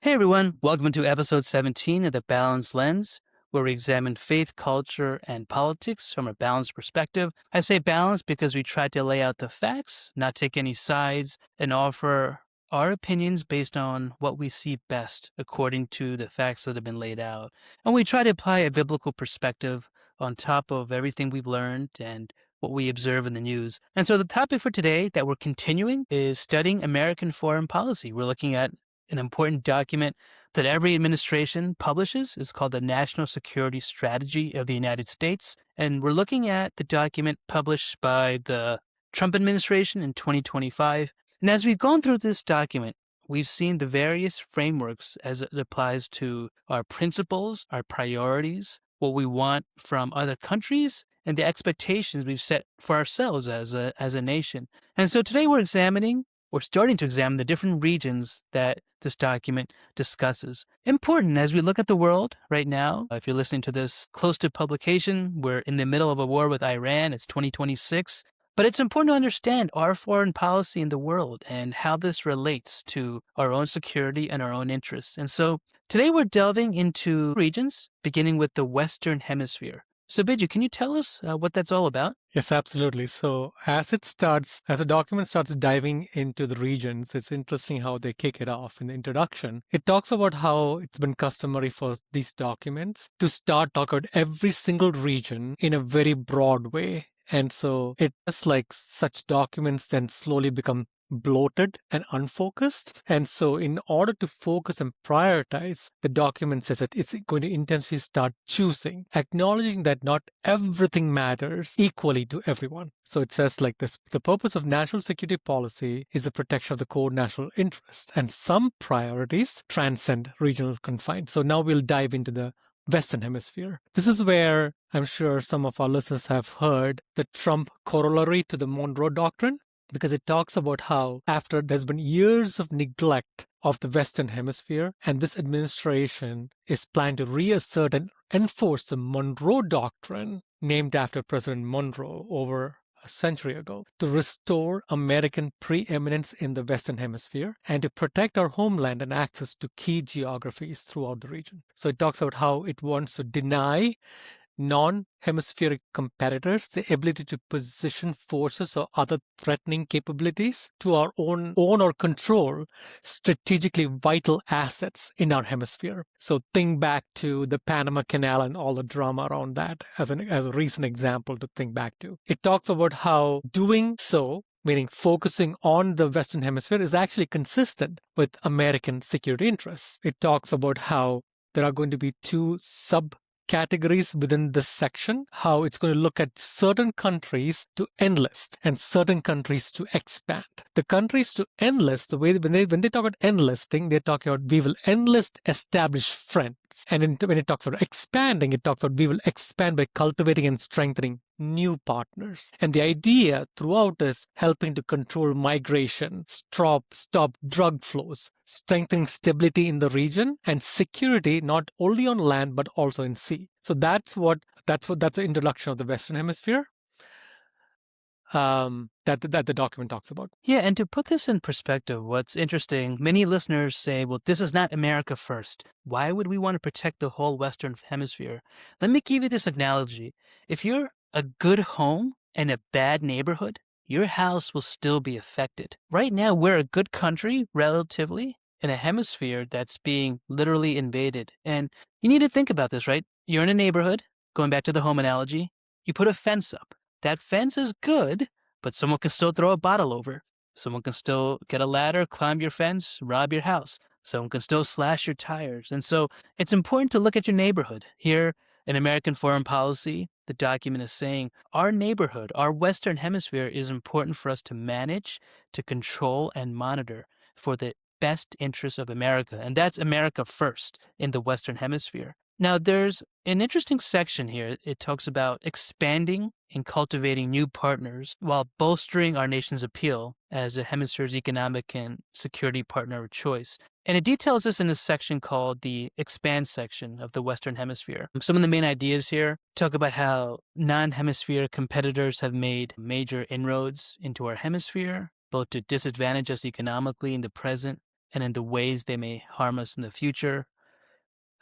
Hey everyone, welcome to episode 17 of The Balanced Lens, where we examine faith, culture, and politics from a balanced perspective. I say balanced because we try to lay out the facts, not take any sides, and offer our opinions based on what we see best according to the facts that have been laid out. And we try to apply a biblical perspective on top of everything we've learned and what we observe in the news. And so the topic for today that we're continuing is studying American foreign policy. We're looking at an important document that every administration publishes. It's called the National Security Strategy of the United States. And we're looking at the document published by the Trump administration in 2025. And as we've gone through this document, we've seen the various frameworks as it applies to our principles, our priorities, what we want from other countries, and the expectations we've set for ourselves as a nation. And so today we're starting to examine the different regions that this document discusses. Important as we look at the world right now. If you're listening to this close to publication, we're in the middle of a war with Iran. It's 2026. But it's important to understand our foreign policy in the world and how this relates to our own security and our own interests. And so today we're delving into regions, beginning with the Western Hemisphere. So, Biju, can you tell us what that's all about? Yes, absolutely. So as the document starts diving into the regions, it's interesting how they kick it off in the introduction. It talks about how it's been customary for these documents to start talking about every single region in a very broad way. And so it just like such documents then slowly become bloated and unfocused. And so in order to focus and prioritize, the document says that it's going to intensely start choosing, acknowledging that not everything matters equally to everyone. So it says like this: the purpose of national security policy is the protection of the core national interest, and some priorities transcend regional confines. So now we'll dive into the Western Hemisphere. This is where I'm sure some of our listeners have heard the Trump corollary to the Monroe Doctrine, because it talks about how after there's been years of neglect of the Western Hemisphere, and this administration is planning to reassert and enforce the Monroe Doctrine, named after President Monroe over a century ago, to restore American preeminence in the Western Hemisphere and to protect our homeland and access to key geographies throughout the region. So it talks about how it wants to deny non-hemispheric competitors the ability to position forces or other threatening capabilities to our own or control strategically vital assets in our hemisphere. So think back to the Panama Canal and all the drama around that as a recent example to think back to. It talks about how doing so, meaning focusing on the Western Hemisphere, is actually consistent with American security interests. It talks about how there are going to be two subcategories within this section, how it's going to look at certain countries to enlist and certain countries to expand. The countries to enlist, the way when they talk about enlisting, they're talking about we will enlist established friends. And when it talks about expanding, it talks about we will expand by cultivating and strengthening new partners. And the idea throughout is helping to control migration, stop drug flows, strengthening stability in the region, and security not only on land but also in sea. So that's the introduction of the Western Hemisphere that the document talks about. Yeah, and to put this in perspective, what's interesting, many listeners say, well, this is not America first. Why would we want to protect the whole Western Hemisphere? Let me give you this analogy. If you're a good home in a bad neighborhood, your house will still be affected. Right now, we're a good country, relatively, in a hemisphere that's being literally invaded. And you need to think about this, right? You're in a neighborhood, going back to the home analogy, you put a fence up. That fence is good, but someone can still throw a bottle over. Someone can still get a ladder, climb your fence, rob your house. Someone can still slash your tires. And so it's important to look at your neighborhood. Here in American foreign policy, the document is saying our neighborhood, our Western Hemisphere, is important for us to manage, to control, and monitor for the best interests of America. And that's America first in the Western Hemisphere. Now, there's an interesting section here. It talks about expanding and cultivating new partners while bolstering our nation's appeal as a hemisphere's economic and security partner of choice. And it details this in a section called the Expand section of the Western Hemisphere. Some of the main ideas here talk about how non-hemisphere competitors have made major inroads into our hemisphere, both to disadvantage us economically in the present and in the ways they may harm us in the future.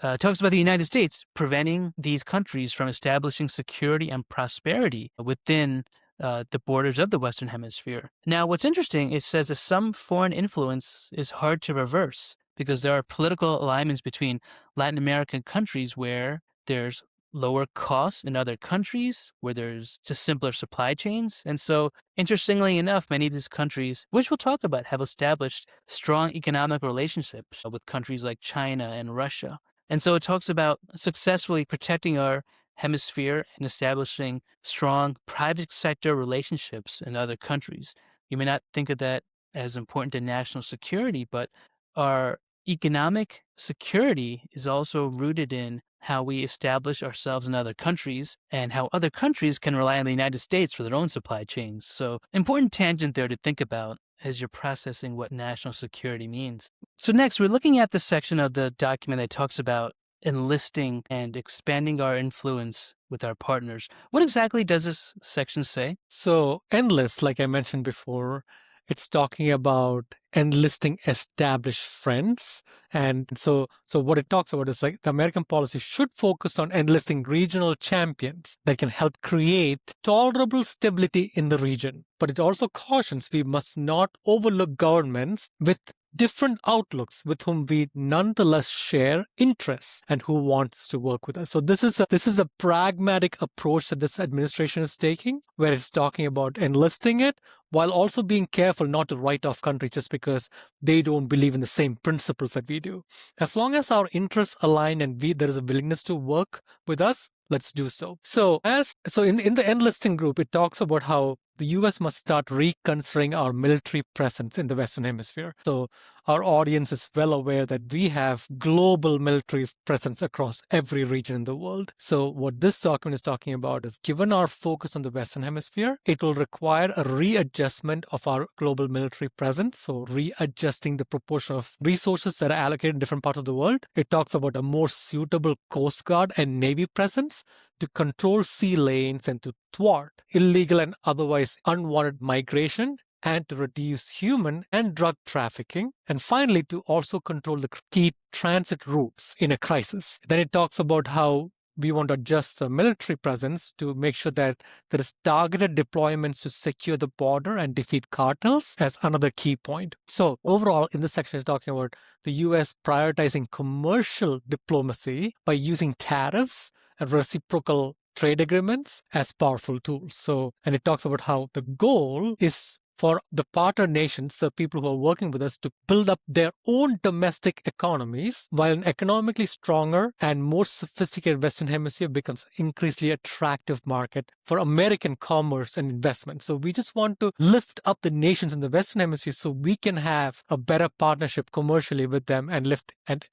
Talks about the United States preventing these countries from establishing security and prosperity within the borders of the Western Hemisphere. Now, what's interesting, it says that some foreign influence is hard to reverse because there are political alignments between Latin American countries where there's lower costs in other countries, where there's just simpler supply chains. And so, interestingly enough, many of these countries, which we'll talk about, have established strong economic relationships with countries like China and Russia. And so it talks about successfully protecting our hemisphere and establishing strong private sector relationships in other countries. You may not think of that as important to national security, but our economic security is also rooted in how we establish ourselves in other countries and how other countries can rely on the United States for their own supply chains. So, important tangent there to think about as you're processing what national security means. So, next, we're looking at the section of the document that talks about enlisting and expanding our influence with our partners. What exactly does this section say? So, endless, like I mentioned before, it's talking about enlisting established friends. And so what it talks about is like the American policy should focus on enlisting regional champions that can help create tolerable stability in the region. But it also cautions we must not overlook governments with different outlooks with whom we nonetheless share interests and who wants to work with us. So this is a pragmatic approach that this administration is taking, where it's talking about enlisting it while also being careful not to write off countries just because they don't believe in the same principles that we do. As long as our interests align and there is a willingness to work with us, let's do so. So in the enlisting group, it talks about how the US must start reconsidering our military presence in the Western Hemisphere. So our audience is well aware that we have global military presence across every region in the world. So what this document is talking about is, given our focus on the Western Hemisphere, it will require a readjustment of our global military presence. So readjusting the proportion of resources that are allocated in different parts of the world. It talks about a more suitable Coast Guard and Navy presence to control sea lanes and to thwart illegal and otherwise unwanted migration, and to reduce human and drug trafficking, and finally to also control the key transit routes in a crisis. Then it talks about how we want to adjust the military presence to make sure that there is targeted deployments to secure the border and defeat cartels as another key point. So overall, in this section, it's talking about the US prioritizing commercial diplomacy by using tariffs and reciprocal trade agreements as powerful tools. So, and it talks about how the goal is for the partner nations, the people who are working with us, to build up their own domestic economies, while an economically stronger and more sophisticated Western Hemisphere becomes increasingly attractive market for American commerce and investment. So we just want to lift up the nations in the Western Hemisphere so we can have a better partnership commercially with them and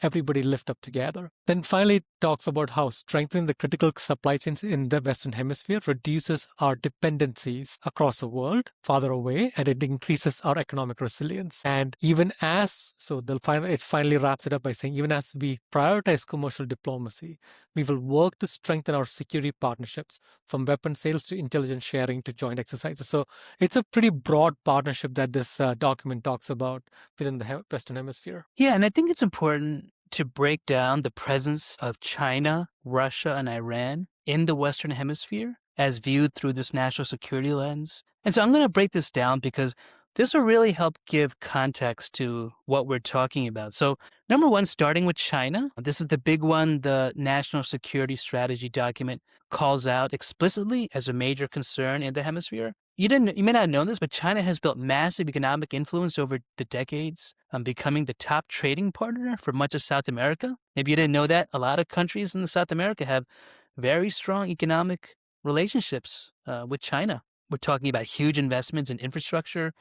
everybody lift up together. Then finally, it talks about how strengthening the critical supply chains in the Western Hemisphere reduces our dependencies across the world farther away, and it increases our economic resilience. And even as, it finally wraps it up by saying, even as we prioritize commercial diplomacy, we will work to strengthen our security partnerships, from weapon sales to intelligence sharing to joint exercises. So it's a pretty broad partnership that this document talks about within the Western Hemisphere. Yeah, and I think it's important to break down the presence of China, Russia, and Iran in the Western Hemisphere as viewed through this national security lens. And so I'm going to break this down because this will really help give context to what we're talking about. So, number one, starting with China, this is the big one the National Security Strategy document calls out explicitly as a major concern in the hemisphere. You may not know this, but China has built massive economic influence over the decades, becoming the top trading partner for much of South America. Maybe you didn't know that. A lot of countries in South America have very strong economic relationships with China. We're talking about huge investments in infrastructure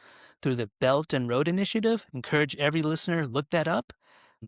through the Belt and Road Initiative. Encourage every listener, look that up.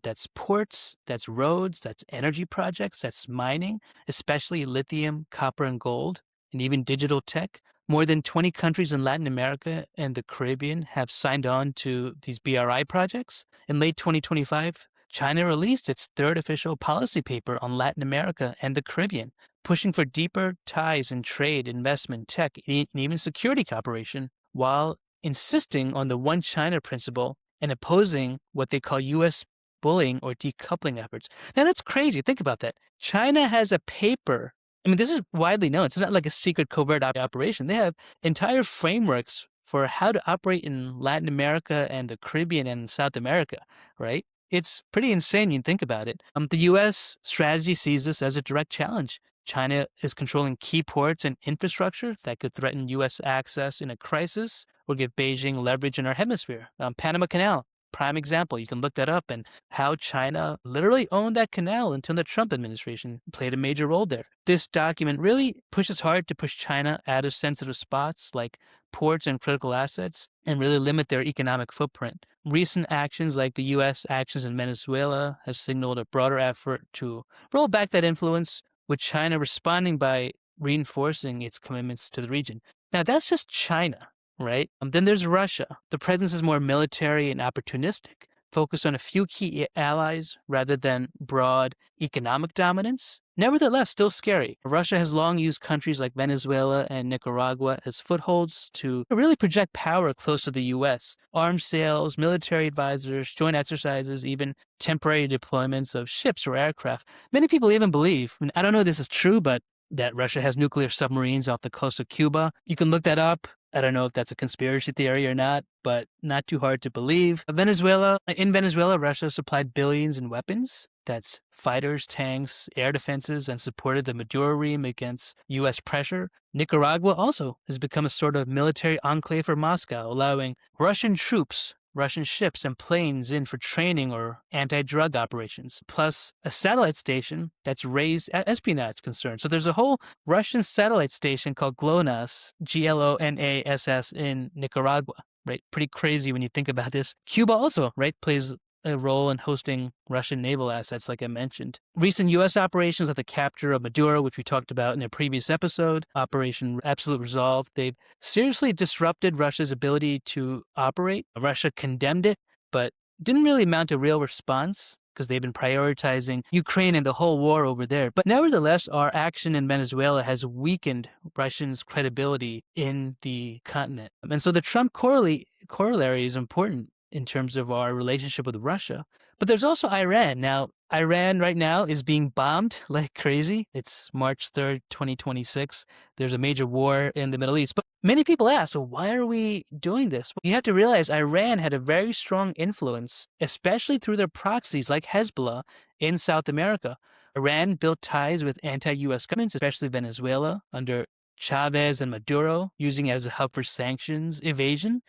That's ports, that's roads, that's energy projects, that's mining, especially lithium, copper, and gold, and even digital tech. More than 20 countries in Latin America and the Caribbean have signed on to these BRI projects. In late 2025, China released its third official policy paper on Latin America and the Caribbean, pushing for deeper ties in trade, investment, tech, and even security cooperation, while insisting on the One China principle and opposing what they call U.S. bullying or decoupling efforts. Now, that's crazy. Think about that. China has a paper. I mean, this is widely known. It's not like a secret covert operation. They have entire frameworks for how to operate in Latin America and the Caribbean and South America, right? It's pretty insane when you think about it. The U.S. strategy sees this as a direct challenge. China is controlling key ports and infrastructure that could threaten U.S. access in a crisis or give Beijing leverage in our hemisphere. Panama Canal, prime example. You can look that up, and how China literally owned that canal until the Trump administration played a major role there. This document really pushes hard to push China out of sensitive spots like ports and critical assets and really limit their economic footprint. Recent actions like the U.S. actions in Venezuela have signaled a broader effort to roll back that influence, with China responding by reinforcing its commitments to the region. Now, that's just China, right? Then there's Russia. The presence is more military and opportunistic, focused on a few key allies rather than broad economic dominance. Nevertheless, still scary. Russia has long used countries like Venezuela and Nicaragua as footholds to really project power close to the U.S. Arms sales, military advisors, joint exercises, even temporary deployments of ships or aircraft. Many people even believe, and I don't know if this is true, but that Russia has nuclear submarines off the coast of Cuba. You can look that up. I don't know if that's a conspiracy theory or not, but not too hard to believe. In Venezuela, Russia supplied billions in weapons. That's fighters, tanks, air defenses, and supported the Maduro regime against U.S. pressure. Nicaragua also has become a sort of military enclave for Moscow, allowing Russian troops, Russian ships and planes in for training or anti-drug operations, plus a satellite station that's raised espionage concerns. So there's a whole Russian satellite station called GLONASS, GLONASS in Nicaragua, right? Pretty crazy when you think about this. Cuba also, right, plays a role in hosting Russian naval assets, like I mentioned. Recent U.S. operations like the capture of Maduro, which we talked about in a previous episode, Operation Absolute Resolve, they've seriously disrupted Russia's ability to operate. Russia condemned it, but didn't really mount a real response because they've been prioritizing Ukraine and the whole war over there. But nevertheless, our action in Venezuela has weakened Russia's credibility in the continent. And so the Trump corollary is important in terms of our relationship with Russia. But there's also Iran. Now, Iran right now is being bombed like crazy. It's March 3rd, 2026. There's a major war in the Middle East. But many people ask, well, why are we doing this? Well, you have to realize Iran had a very strong influence, especially through their proxies like Hezbollah in South America. Iran built ties with anti-U.S. governments, especially Venezuela, under Chavez and Maduro, using it as a hub for sanctions evasion,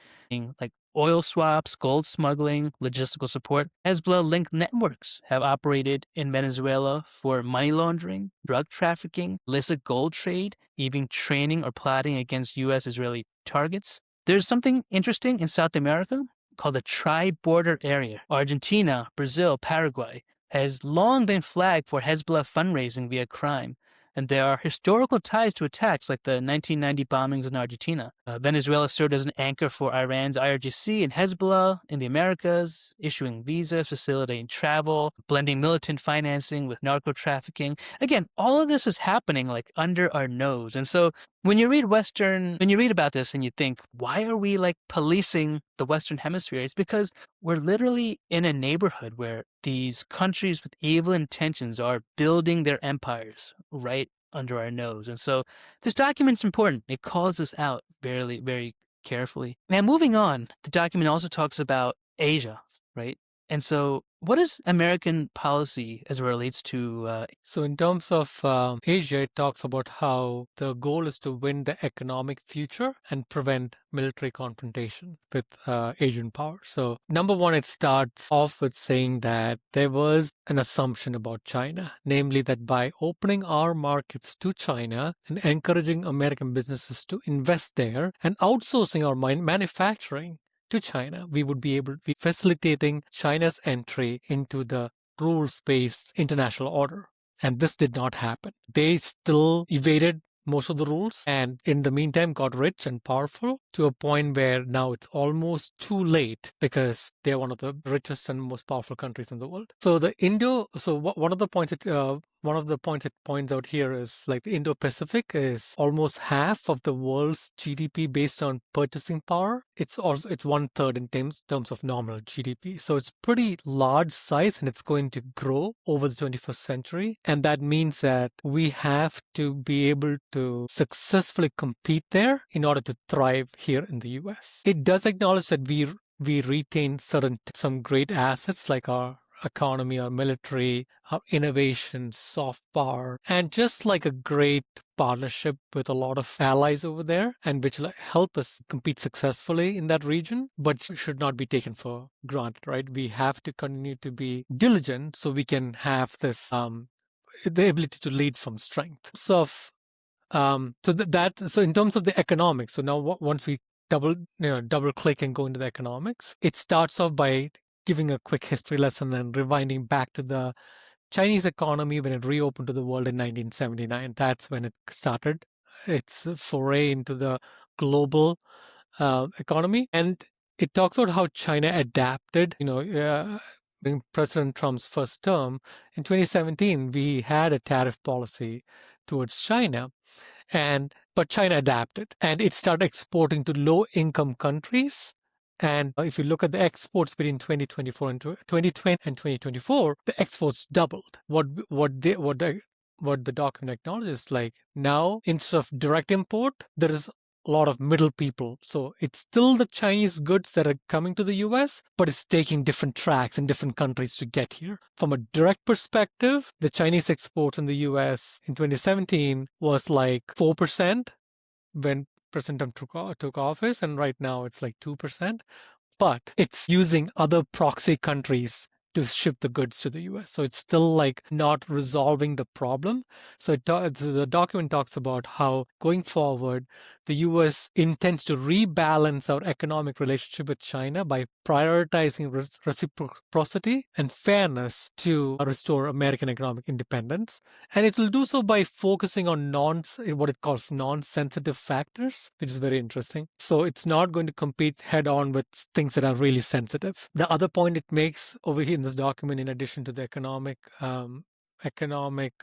like oil swaps, gold smuggling, logistical support. Hezbollah-linked networks have operated in Venezuela for money laundering, drug trafficking, illicit gold trade, even training or plotting against U.S.-Israeli targets. There's something interesting in South America called the Tri-Border Area. Argentina, Brazil, Paraguay has long been flagged for Hezbollah fundraising via crime. And there are historical ties to attacks like the 1990 bombings in Argentina. Venezuela served as an anchor for Iran's IRGC and Hezbollah in the Americas, issuing visas, facilitating travel, blending militant financing with narco trafficking. Again, all of this is happening like under our nose. And so when you read about this and you think, why are we like policing the Western Hemisphere? It's because we're literally in a neighborhood where these countries with evil intentions are building their empires right under our nose. And so this document's important. It calls us out very, very carefully. Now, moving on, the document also talks about Asia, right? And so what is American policy as it relates to So in terms of Asia, it talks about how the goal is to win the economic future and prevent military confrontation with Asian powers. So number one, it starts off with saying that there was an assumption about China, namely that by opening our markets to China and encouraging American businesses to invest there and outsourcing our manufacturing to China, we would be able to be facilitating China's entry into the rules-based international order. And this did not happen. They still evaded most of the rules and in the meantime got rich and powerful to a point where now it's almost too late because they're one of the richest and most powerful countries in the world. So one of the points that one of the points it points out here is like the Indo-Pacific is almost half of the world's GDP based on purchasing power. It's also it's 1/3 in terms of nominal GDP. So it's pretty large size and it's going to grow over the 21st century. And that means that we have to be able to successfully compete there in order to thrive here in the US. It does acknowledge that we retain some great assets like our economy, our military, our innovation, soft power, and just like a great partnership with a lot of allies over there, and which will help us compete successfully in that region, but should not be taken for granted, right? We have to continue to be diligent so we can have this the ability to lead from strength. So in terms of the economics, so now once we double click and go into the economics, it starts off by giving a quick history lesson and rewinding back to the Chinese economy when it reopened to the world in 1979. That's when it started its foray into the global economy. And it talks about how China adapted, during President Trump's first term. In 2017, we had a tariff policy towards China. But China adapted and it started exporting to low-income countries. And if you look at the exports between 2024 and 2020 and 2024, the exports doubled. What the document acknowledges, like now instead of direct import, there is a lot of middle people. So it's still the Chinese goods that are coming to the US, but it's taking different tracks in different countries to get here. From a direct perspective, the Chinese exports in the US in 2017 was like 4% when President Trump took office, and right now it's like 2%. But it's using other proxy countries to ship the goods to the US. So it's still like not resolving the problem. So the document talks about how going forward, the US intends to rebalance our economic relationship with China by prioritizing reciprocity and fairness to restore American economic independence. And it will do so by focusing on what it calls non-sensitive factors, which is very interesting. So it's not going to compete head on with things that are really sensitive. The other point it makes over here in this document, in addition to the economic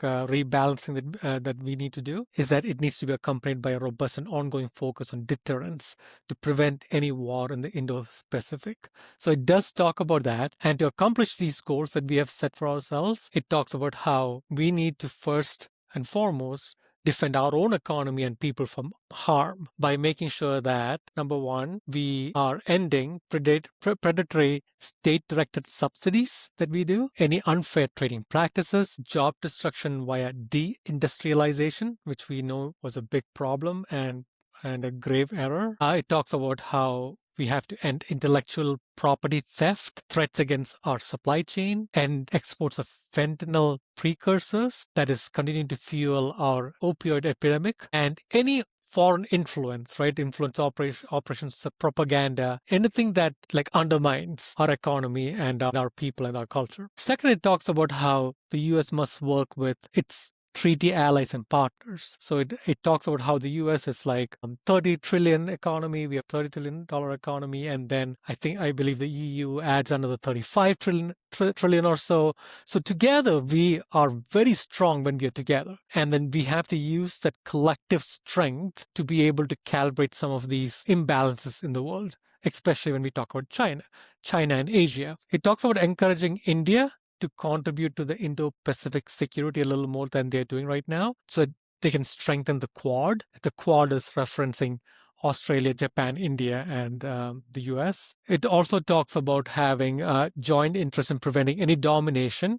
rebalancing that we need to do, is that it needs to be accompanied by a robust and ongoing focus on deterrence to prevent any war in the Indo-Pacific. So it does talk about that. And to accomplish these goals that we have set for ourselves, it talks about how we need to first and foremost defend our own economy and people from harm by making sure that, number one, we are ending predatory state-directed subsidies that we do, any unfair trading practices, job destruction via deindustrialization, which we know was a big problem and a grave error. It talks about how we have to end intellectual property theft, threats against our supply chain, and exports of fentanyl precursors that is continuing to fuel our opioid epidemic, and any foreign influence, right? Influence operations, propaganda, anything that like undermines our economy and our people and our culture. Second, it talks about how the US must work with its treaty allies and partners. So it talks about how the US is like 30 trillion economy. We have $30 trillion economy. And then I believe the EU adds another 35 trillion or so. So together we are very strong when we are together. And then we have to use that collective strength to be able to calibrate some of these imbalances in the world, especially when we talk about China and Asia. It talks about encouraging India to contribute to the Indo-Pacific security a little more than they're doing right now, so they can strengthen the Quad. The Quad is referencing Australia, Japan, India, and the US. It also talks about having a joint interest in preventing any domination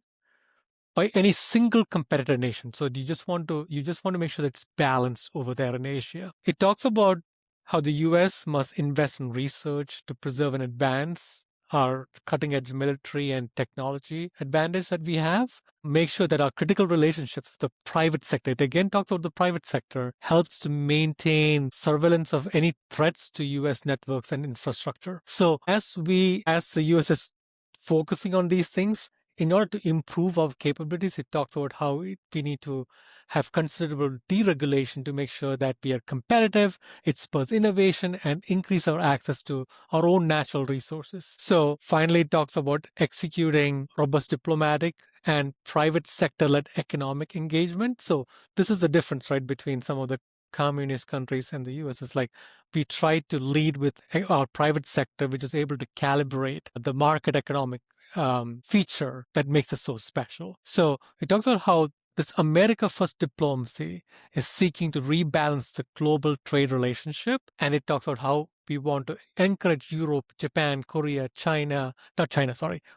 by any single competitor nation. So you just want to make sure that it's balanced over there in Asia. It talks about how the US must invest in research to preserve and advance our cutting-edge military and technology advantage that we have. Make sure that our critical relationships with the private sector, it again talks about the private sector, helps to maintain surveillance of any threats to US networks and infrastructure. So as the US is focusing on these things, in order to improve our capabilities, it talks about how we need to have considerable deregulation to make sure that we are competitive, it spurs innovation, and increase our access to our own natural resources. So finally, it talks about executing robust diplomatic and private sector-led economic engagement. So this is the difference, right, between some of the communist countries and the US. It's like we try to lead with our private sector, which is able to calibrate the market economic feature that makes us so special. So it talks about how this America First diplomacy is seeking to rebalance the global trade relationship. And it talks about how we want to encourage Europe, Japan, Korea,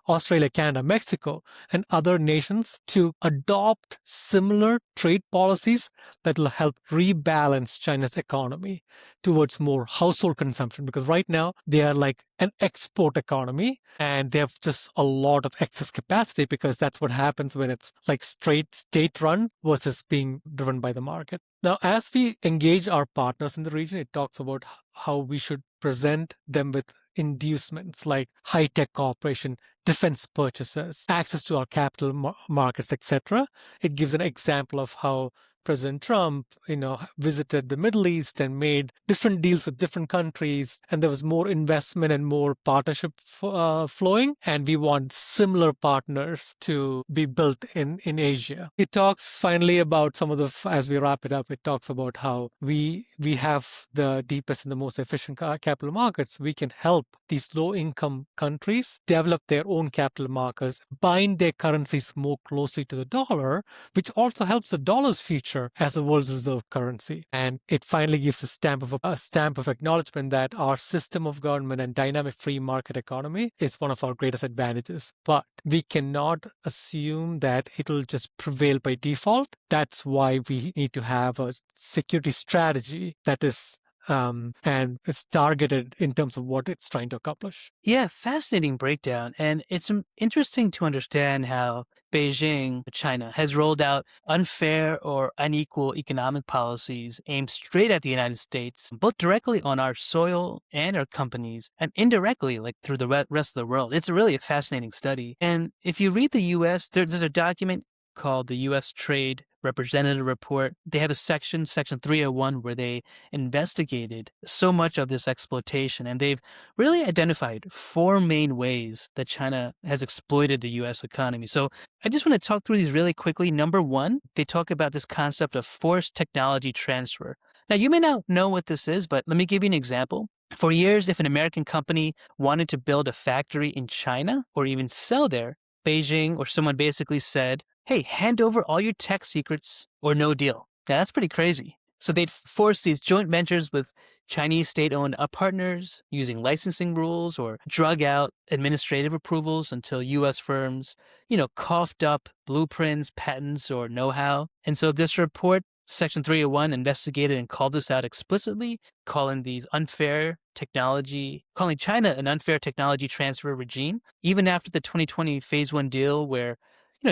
Australia, Canada, Mexico, and other nations to adopt similar trade policies that will help rebalance China's economy towards more household consumption. Because right now they are like an export economy and they have just a lot of excess capacity, because that's what happens when it's like straight state run versus being driven by the market. Now, as we engage our partners in the region, it talks about how we should present them with inducements like high-tech cooperation, defense purchases, access to our capital markets, etc. It gives an example of how President Trump, visited the Middle East and made different deals with different countries, and there was more investment and more partnership flowing, and we want similar partners to be built in Asia. It talks finally about some of as we wrap it up, it talks about how we have the deepest and the most efficient capital markets. We can help these low-income countries develop their own capital markets, bind their currencies more closely to the dollar, which also helps the dollar's future as the world's reserve currency. And it finally gives a stamp of acknowledgement that our system of government and dynamic free market economy is one of our greatest advantages. But we cannot assume that it will just prevail by default. That's why we need to have a security strategy that is and it's targeted in terms of what it's trying to accomplish. Yeah, fascinating breakdown. And it's interesting to understand how Beijing, China, has rolled out unfair or unequal economic policies aimed straight at the United States, both directly on our soil and our companies, and indirectly, like through the rest of the world. It's really a fascinating study. And if you read the U.S., there's a document called the U.S. Trade Representative Report. They have a section 301, where they investigated so much of this exploitation, and they've really identified 4 main ways that China has exploited the U.S. economy. So I just want to talk through these really quickly. Number 1, they talk about this concept of forced technology transfer. Now, you may not know what this is, but let me give you an example. For years, if an American company wanted to build a factory in China or even sell there, Beijing or someone basically said, hey, hand over all your tech secrets or no deal. Now, that's pretty crazy. So they'd force these joint ventures with Chinese state-owned partners using licensing rules or drug out administrative approvals until U.S. firms, coughed up blueprints, patents, or know-how. And so this report, Section 301, investigated and called this out explicitly, calling China an unfair technology transfer regime. Even after the 2020 Phase 1 deal where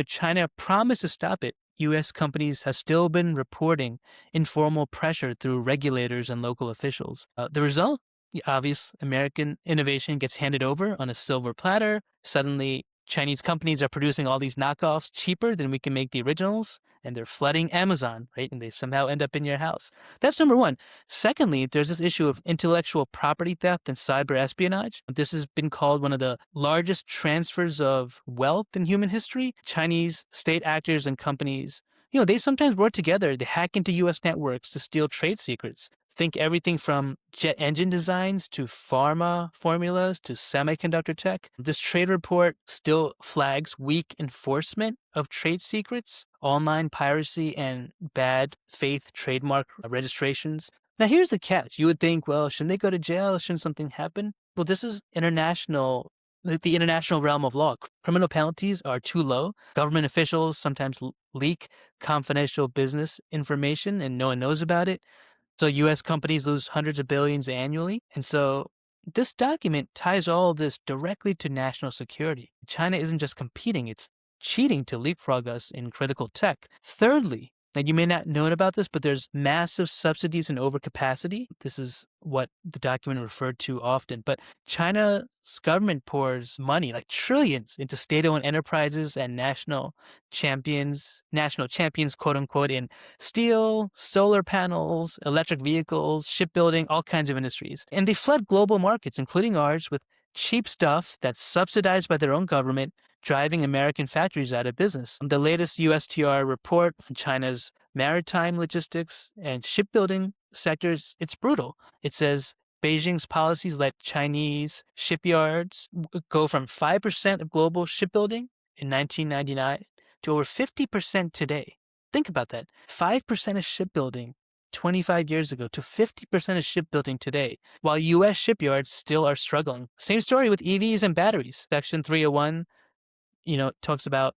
China promised to stop it, U.S. companies have still been reporting informal pressure through regulators and local officials. The result? Obvious American innovation gets handed over on a silver platter. Suddenly, Chinese companies are producing all these knockoffs cheaper than we can make the originals, and they're flooding Amazon, right? And they somehow end up in your house. That's number 1. Secondly, there's this issue of intellectual property theft and cyber espionage. This has been called one of the largest transfers of wealth in human history. Chinese state actors and companies, they sometimes work together to hack into U.S. networks to steal trade secrets. Think everything from jet engine designs to pharma formulas to semiconductor tech. This trade report still flags weak enforcement of trade secrets, online piracy, and bad faith trademark registrations. Now, here's the catch. You would think, well, shouldn't they go to jail? Shouldn't something happen? Well, this is the international realm of law. Criminal penalties are too low. Government officials sometimes leak confidential business information and no one knows about it. So U.S. companies lose hundreds of billions annually. And so this document ties all of this directly to national security. China isn't just competing, it's cheating to leapfrog us in critical tech. Thirdly, Now, you may not know about this, but there's massive subsidies and overcapacity. This is what the document referred to often. But China's government pours money, like trillions, into state-owned enterprises and national champions, quote unquote, in steel, solar panels, electric vehicles, shipbuilding, all kinds of industries. And they flood global markets, including ours, with cheap stuff that's subsidized by their own government, driving American factories out of business. The latest USTR report from China's maritime logistics and shipbuilding sectors, it's brutal. It says Beijing's policies let Chinese shipyards go from 5% of global shipbuilding in 1999 to over 50% today. Think about that. 5% of shipbuilding 25 years ago to 50% of shipbuilding today, while U.S. shipyards still are struggling. Same story with EVs and batteries. Section 301 talks about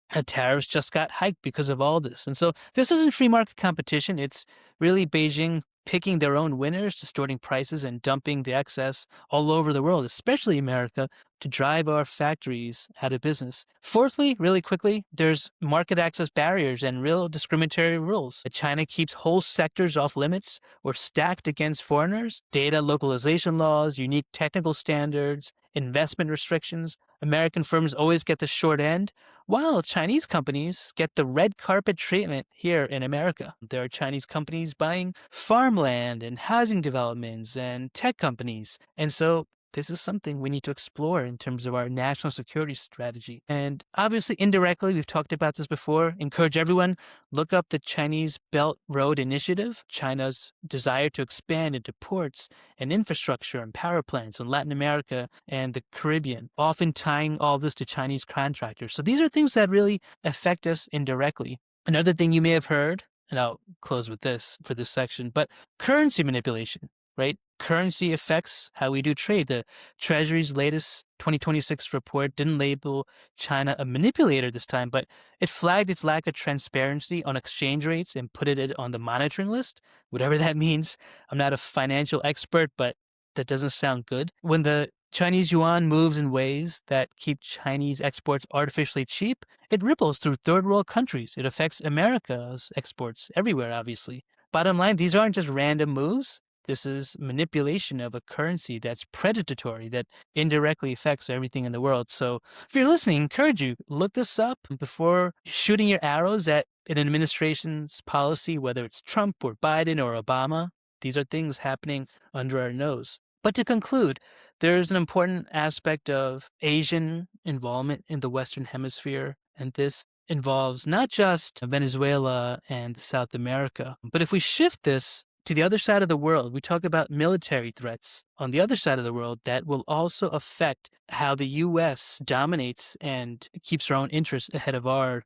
how tariffs just got hiked because of all this. And so this isn't free market competition. It's really Beijing picking their own winners, distorting prices and dumping the excess all over the world, especially America, to drive our factories out of business. Fourthly, really quickly, there's market access barriers and real discriminatory rules. China keeps whole sectors off limits or stacked against foreigners. Data localization laws, unique technical standards, investment restrictions. American firms always get the short end, while Chinese companies get the red carpet treatment here in America. There are Chinese companies buying farmland and housing developments and tech companies. And so this is something we need to explore in terms of our national security strategy. And obviously, indirectly, we've talked about this before. Encourage everyone, look up the Chinese Belt Road Initiative, China's desire to expand into ports and infrastructure and power plants in Latin America and the Caribbean, often tying all this to Chinese contractors. So these are things that really affect us indirectly. Another thing you may have heard, and I'll close with this for this section, but currency manipulation, right? Currency affects how we do trade. The Treasury's latest 2026 report didn't label China a manipulator this time, but it flagged its lack of transparency on exchange rates and put it on the monitoring list, whatever that means. I'm not a financial expert, but that doesn't sound good. When the Chinese yuan moves in ways that keep Chinese exports artificially cheap, it ripples through third world countries. It affects America's exports everywhere, obviously. Bottom line, these aren't just random moves. This is manipulation of a currency that's predatory, that indirectly affects everything in the world. So if you're listening, I encourage you, look this up before shooting your arrows at an administration's policy, whether it's Trump or Biden or Obama. These are things happening under our nose. But to conclude, there's an important aspect of Asian involvement in the Western Hemisphere, and this involves not just Venezuela and South America, but if we shift this to the other side of the world, we talk about military threats on the other side of the world that will also affect how the U.S. dominates and keeps our own interests ahead of our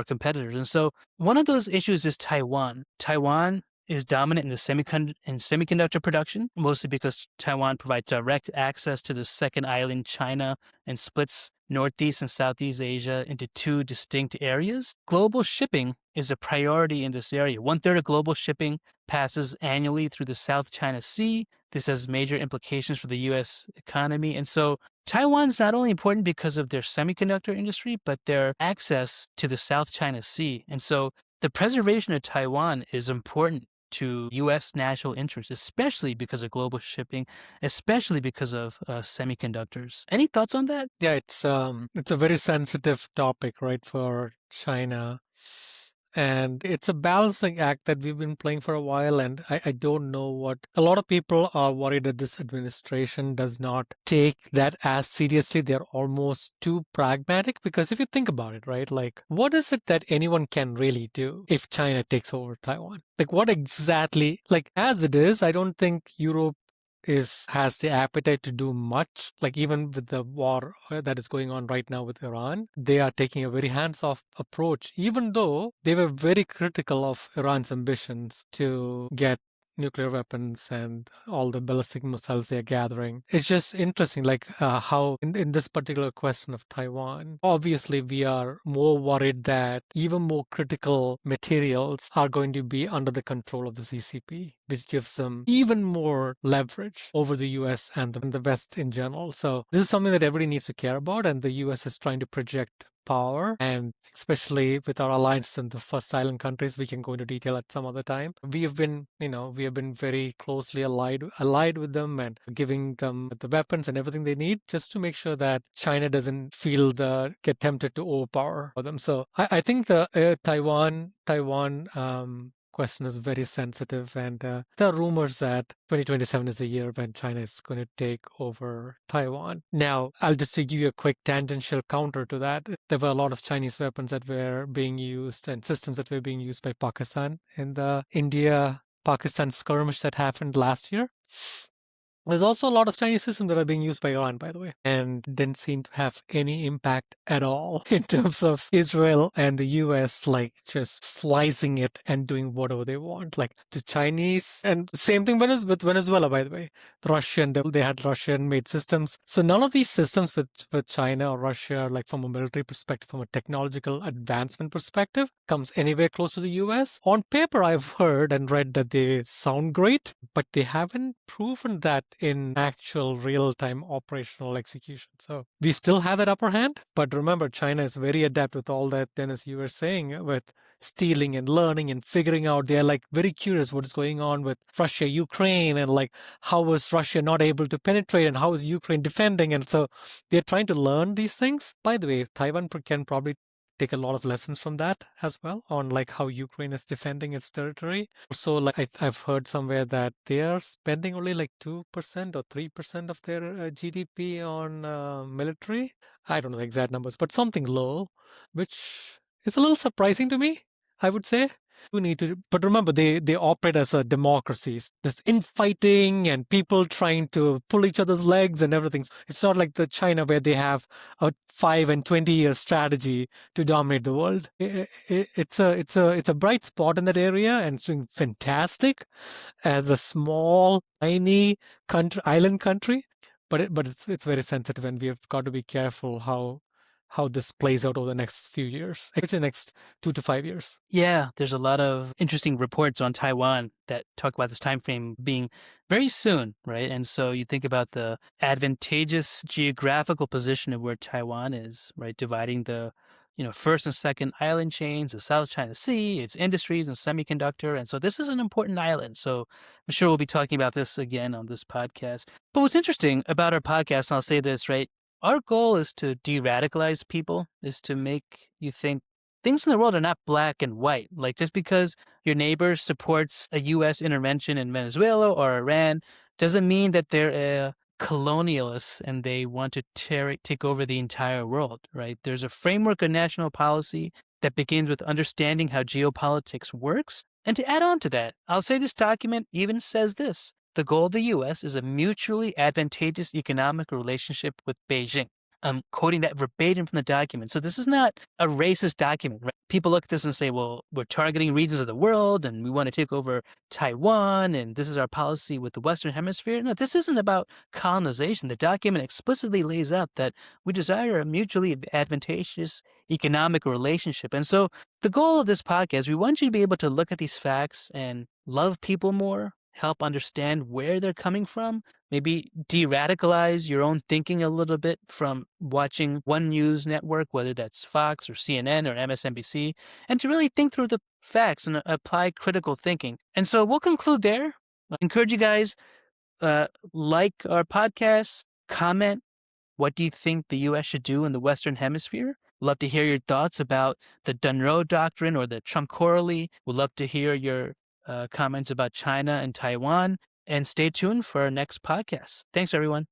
competitors. And so one of those issues is Taiwan. Taiwan is dominant in the semiconductor production, mostly because Taiwan provides direct access to the second island, China, and splits Northeast and Southeast Asia into two distinct areas. Global shipping is a priority in this area. 1/3 of global shipping passes annually through the South China Sea. This has major implications for the U.S. economy. And so Taiwan's not only important because of their semiconductor industry, but their access to the South China Sea. And so the preservation of Taiwan is important to U.S. national interests, especially because of global shipping, especially because of semiconductors. Any thoughts on that? Yeah, it's a very sensitive topic, right, for China. And it's a balancing act that we've been playing for a while. And I don't know what a lot of people are worried that this administration does not take that as seriously. They're almost too pragmatic, because if you think about it, right, like what is it that anyone can really do if China takes over Taiwan? Like what exactly, like as it is, I don't think Europe has the appetite to do much. Like even with the war that is going on right now with Iran, they are taking a very hands-off approach, even though they were very critical of Iran's ambitions to get nuclear weapons and all the ballistic missiles they're gathering. It's just interesting, like how in this particular question of Taiwan, obviously we are more worried that even more critical materials are going to be under the control of the CCP, which gives them even more leverage over the US and the West in general. So this is something that everybody needs to care about, and the US is trying to project power, and especially with our alliances in the first island countries, we can go into detail at some other time. We have been very closely allied with them and giving them the weapons and everything they need just to make sure that China doesn't get tempted to overpower them. So I think the Taiwan question is very sensitive, and there are rumors that 2027 is the year when China is going to take over Taiwan. Now, I'll just give you a quick tangential counter to that. There were a lot of Chinese weapons that were being used and systems that were being used by Pakistan in the India-Pakistan skirmish that happened last year. There's also a lot of Chinese systems that are being used by Iran, by the way, and didn't seem to have any impact at all in terms of Israel and the US, like just slicing it and doing whatever they want. Like the Chinese, and same thing with Venezuela, by the way. They had Russian-made systems. So none of these systems with China or Russia, like from a military perspective, from a technological advancement perspective, comes anywhere close to the US. On paper, I've heard and read that they sound great, but they haven't proven that in actual real-time operational execution. So we still have that upper hand, but remember, China is very adept with all that, Dennis, you were saying, with stealing and learning and figuring out. They're like very curious what is going on with Russia, Ukraine, and like how was Russia not able to penetrate and how is Ukraine defending? And so they're trying to learn these things. By the way, Taiwan can probably take a lot of lessons from that as well, on like how Ukraine is defending its territory. So like I've heard somewhere that they are spending only like 2% or 3% of their GDP on military. I don't know the exact numbers, but something low, which is a little surprising to me, I would say. You need to, but remember, they operate as a democracy. There's infighting and people trying to pull each other's legs and everything. It's not like the China where they have a 5 and 20-year strategy to dominate the world. It's a bright spot in that area, and it's doing fantastic as a small, tiny island country. But it's very sensitive, and we have got to be careful how this plays out over the next few years, actually the next 2 to 5 years. Yeah, there's a lot of interesting reports on Taiwan that talk about this time frame being very soon, right? And so you think about the advantageous geographical position of where Taiwan is, right? Dividing the first and second island chains, the South China Sea, its industries and semiconductor. And so this is an important island. So I'm sure we'll be talking about this again on this podcast. But what's interesting about our podcast, and I'll say this, right? Our goal is to de-radicalize people, is to make you think things in the world are not black and white. Like just because your neighbor supports a U.S. intervention in Venezuela or Iran doesn't mean that they're colonialists and they want to take over the entire world, right? There's a framework of national policy that begins with understanding how geopolitics works. And to add on to that, I'll say this document even says this: the goal of the U.S. is a mutually advantageous economic relationship with Beijing. I'm quoting that verbatim from the document. So this is not a racist document, right? People look at this and say, well, we're targeting regions of the world and we want to take over Taiwan and this is our policy with the Western Hemisphere. No, this isn't about colonization. The document explicitly lays out that we desire a mutually advantageous economic relationship. And so the goal of this podcast, we want you to be able to look at these facts and love people more, help understand where they're coming from, maybe de-radicalize your own thinking a little bit from watching one news network, whether that's Fox or CNN or MSNBC, and to really think through the facts and apply critical thinking. And so we'll conclude there. I encourage you guys, like our podcast, comment. What do you think the U.S. should do in the Western Hemisphere? Love to hear your thoughts about the Dunro Doctrine or the Trump Corollary. We'd love to hear your comments about China and Taiwan. And stay tuned for our next podcast. Thanks, everyone.